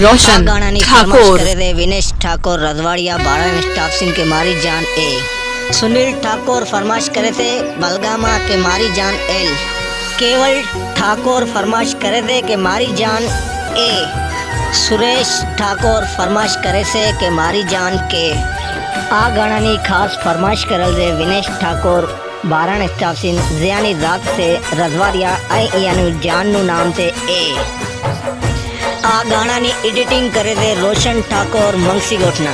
रोशन ठाकुर करे दे विनेश ठाकुर रजवाड़िया बाड़ा स्टाफ सिंह के मारी जान ए। सुनील ठाकुर फरमाइश करे थे बलगामा के मारी जान एल। केवल ठाकुर फरमाइश करे दे के मारी जान ए। सुरेश ठाकुर फरमाइश करे से के मारी जान के। आ गाना खास फरमाइश करल दे विनेश ठाकुर बारण स्टाफ सिंह जियानी रात से रजवाड़िया यानी जान नु नाम से ए। आ गाना नी एडिटिंग करे दे रोशन ठाकुर मंगसी गोठना।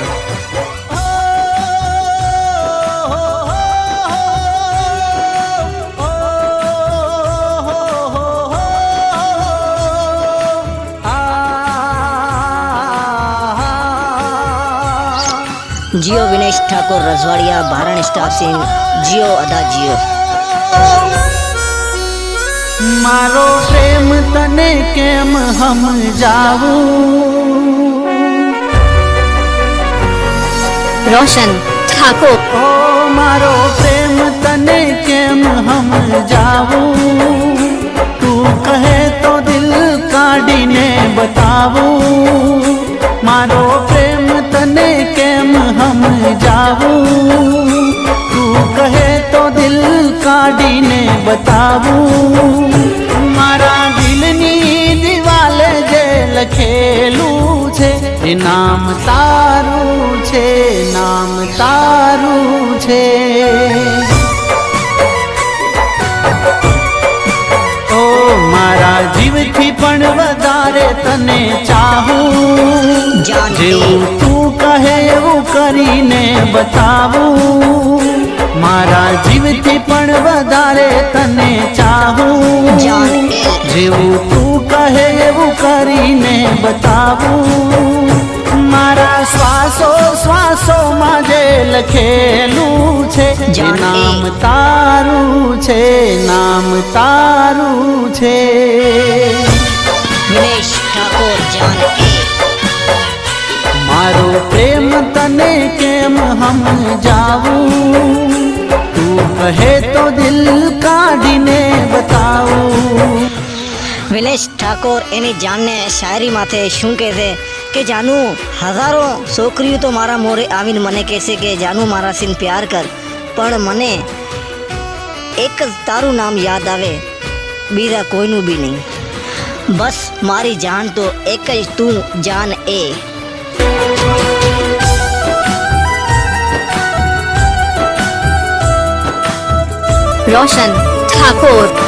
जियो विनेश ठाकुर रजवाड़िया बारण स्टाफ सिंह जियो अदा जियो। मारो प्रेम तने केम हम जाऊं। रोशन ठाकुर ओ मारो प्रेम तने केम हम जाऊं। तू कहे तो दिल काढ़ी ने बताऊं। मारो प्रेम तने केम हम जाऊं। तू कहे तो दिल काढ़ी ने बताऊं। मारा दिलनी दीवाल जे लखेलू छे नाम तारू छे नाम तारू छे। ओ मारा जीव थी पण वधारे तने चाहूं। जेवू तू कहे एवं करीने बताऊं। मारा जीव थी पण वधारे तने चाहूं। जेवू तू कहे एवं करीने बताऊं। मारा श्वासो श्वासो माजे लखेलू छे नाम तारू छे नाम तारू छे। विनेश ठाकुर जान ए। मारो प्रेम तने केम हम जाऊं। तू कहे तो दिल काढ़ीने बताऊं। विनेश ठाकुर एनी जानने शायरी माथे शू कहे के जानू हजारों छोकरियों तो मारा मोरे आवीन मने कैसे के जानू मारा सिन प्यार कर पण मने एक तारू नाम याद आवे बीरा कोईनू भी नहीं। बस मारी जान तो एक ही तू जान ए। रोशन ठाकुर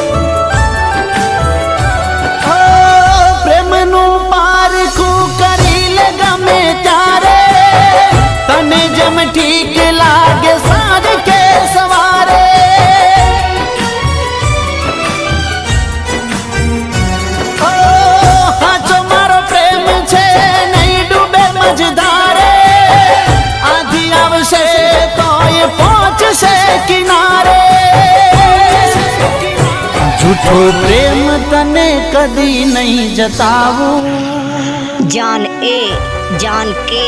प्रेम नु पारखू करी लगा में तारे तने जम ठीक लागे साज के सवारे। ओ हाचो मारो प्रेम छे नहीं डूबे मझधारे। आधी आवशे तो ये पहुंचशे किनारे। झूठो प्रेम तने कदी नहीं जताऊं। जान ए जान के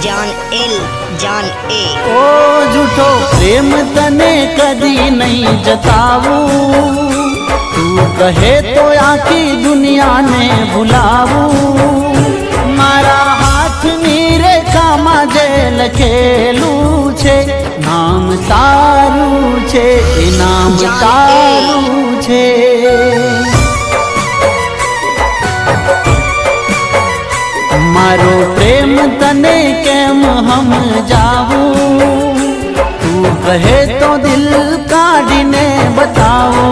जान एल जान ए। ओ झूठो प्रेम तने कदी नहीं जताऊं। तू कहे तो आखी दुनिया ने भुलाऊं। मारा हाथ नी रेखा माजे लखेलू छे नाम तारू छे नाम तारू छे। मारो प्रेम तने केम हम जाऊं। तू कहे तो दिल काढ़ीने बताऊं।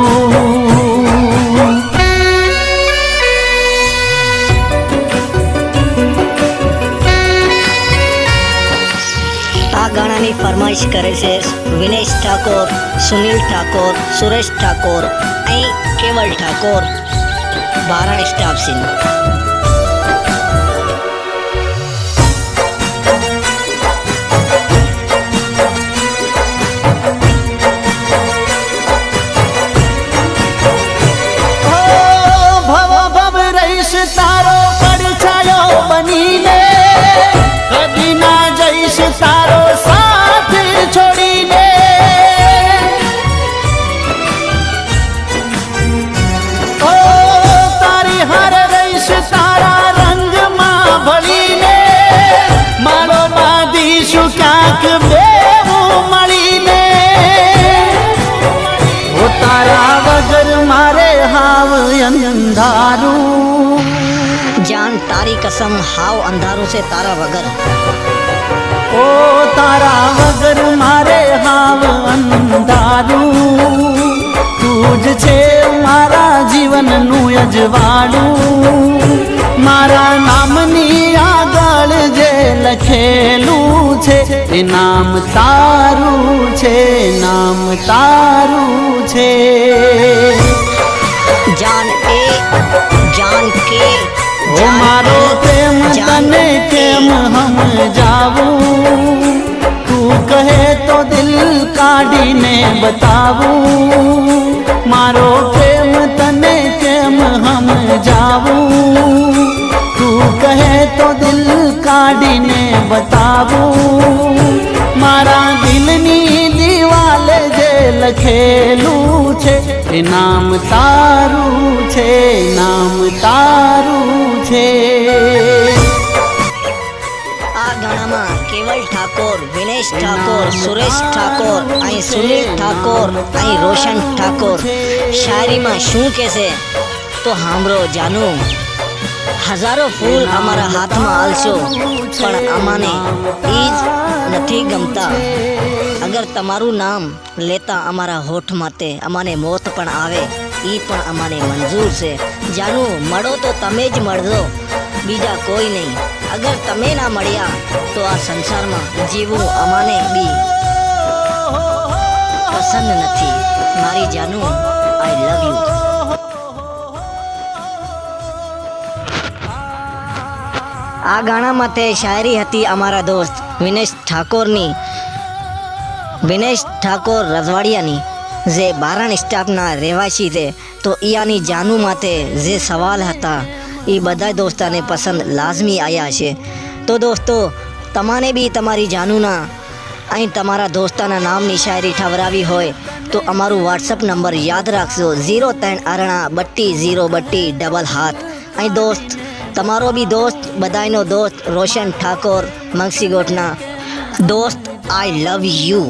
आ गाना नी फरमाइश करे से विनेश ठाकुर सुनील ठाकुर सुरेश ठाकुर ऐं केवल ठाकुर बारण स्टाफ सिंह। तारो परछायो बनीने कदी ना जईश तारो साथ छोड़ीने। ओ तारी हर रईश જાન તારી કસમ હાવ અંધારું છે તારા વગર. ઓ તારા વગર મારે હાવ અંધારું, તું જ છે મારા જીવનનું અજવાળું. મારા નામની આગળ જે લખેલું છે એ નામ તારું છે, નામ તારું છે. જાન એ જાન કે ઓ મારો પ્રેમ તને કેમ સમજાવું, તું કહે તો દિલ કાઢીને બતાવું. મારો પ્રેમ તને કેમ સમજાવું, તું કહે તો દિલ કાઢીને બતાવું. મારા દિલની દિવાલે જે લખેલું છે એ નામ તારું છે, નામ તારું છે. આ ગાણામાં કેવલ ઠાકોર, વિનેશ ઠાકોર, સુરેશ ઠાકોર, અહીં સુનિલ ઠાકોર, અહીં રોશન ઠાકોર શાયરીમાં શું કહેશે તો સાંભળો જાનું. હજારો ફૂલ અમારા હાથમાં આલશો પણ અમાને ઈ જ નથી ગમતા. અગર તમારું નામ લેતા અમારા હોઠ માતે અમાને મોત પણ આવે ઈ પણ અમાને મંજૂર છે. જાનું મળો તો તમે જ મળજો, બીજા કોઈ નહીં. અગર તમે ના મળ્યા તો આ સંસારમાં જીવવું અમાને બી પસંદ નથી. મારી જાનું આઈ લવ યુ. આ ગાણામાં તે શાયરી હતી અમારા દોસ્ત વિનેશ ઠાકોરની, વિનેશ ઠાકોર રજવાડિયાની, જે બારણ સ્ટાફના રહેવાસી છે. તો ઈયાની જાનુ માટે જે સવાલ હતા એ બધા દોસ્તાને પસંદ લાઝમી આવ્યા છે. તો દોસ્તો તમારે બી તમારી જાનુના અહીં તમારા દોસ્તાના નામની શાયરી ઠવરાવી હોય તો અમારું વોટ્સઅપ નંબર યાદ રાખજો 03 અહીં દોસ્ત તમારો બી દોસ્ત બધાયનો દોસ્ત રોશન ઠાકોર મંગસીગોટના દોસ્ત આઈ લવ યુ.